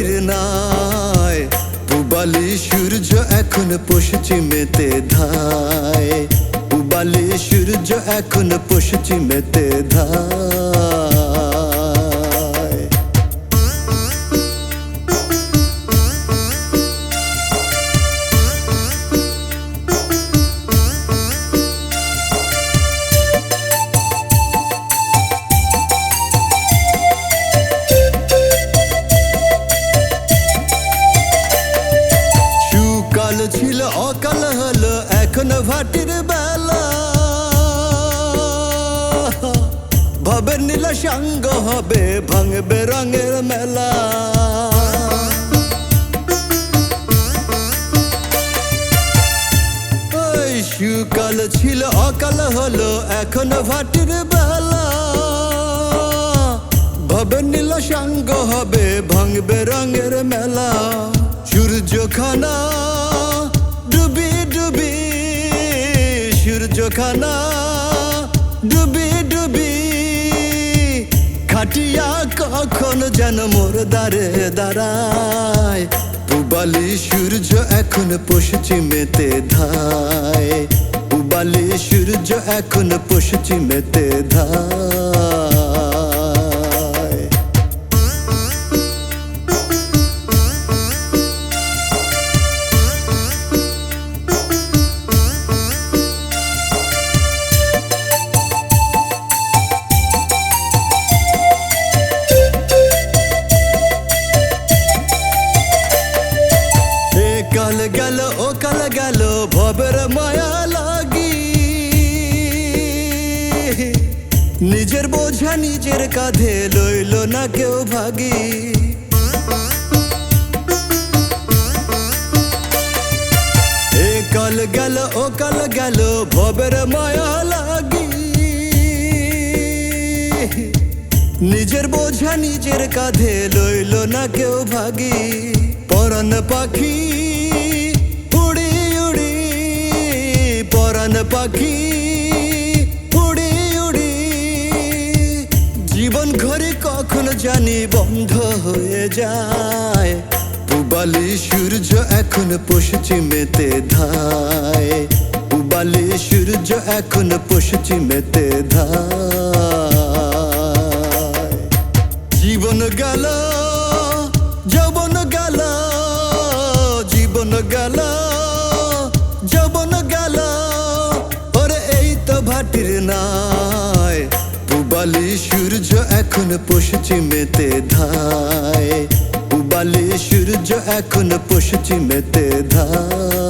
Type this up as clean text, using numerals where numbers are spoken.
ভাটির নাই, পূবালি সূর্য এখন পশ্চিমেতে ধায়। পূবালি সূর্য এখন পশ্চিমেতে ধায়। সুকাল ছিল অকাল হলো এখন ভাটির বেলা, ভবের নীলা সাঙ্গ হবে ভাঙবে রঙের মেলা। ওই সুকাল ছিল অকাল হলো এখন ভাটির বেলা, ভবের নীলা সাঙ্গ হবে ভাঙবে রঙের মেলা। সূর্যখানা ডুবি ডুবি, সূর্যখানা ডুবি ডুবি, খাটিয়া কখন যেন মোর দ্বারে দাঁড়ায়। পূবালি সূর্য এখন পশ্চিমেতে ধায়। পূবালি সূর্য এখন পশ্চিমেতে ধায়। কাল গেল ও কাল গেল ভবের মায়া লাগি, নিজের বোঝা নিজের কাঁধে লইল না কেউ ভাগি। এ কাল গেল ও কাল গেল ভবের মায়া লাগি, নিজের বোঝা নিজের কাঁধে লইল না কেউ ভাগি। পরাণ পাখি উড়ি উড়ি, পরাণ পাখি উড়ি উড়ি, জীবন ঘড়ি কখন জানি বন্ধ হয়ে যায়। পূবালি সূর্য এখন পশ্চিমেতে ধায়। পূবালি সূর্য এখন পশ্চিমেতে ধায়। জীবন গেল যৌবন গেল, জীবন গেল যৌবন গেল, ওরে এই তো ভাটির নাই। পূবালি সূর্য এখন পশ্চিমেতে ধায়। পূবালি সূর্য এখন পশ্চিমেতে ধায়।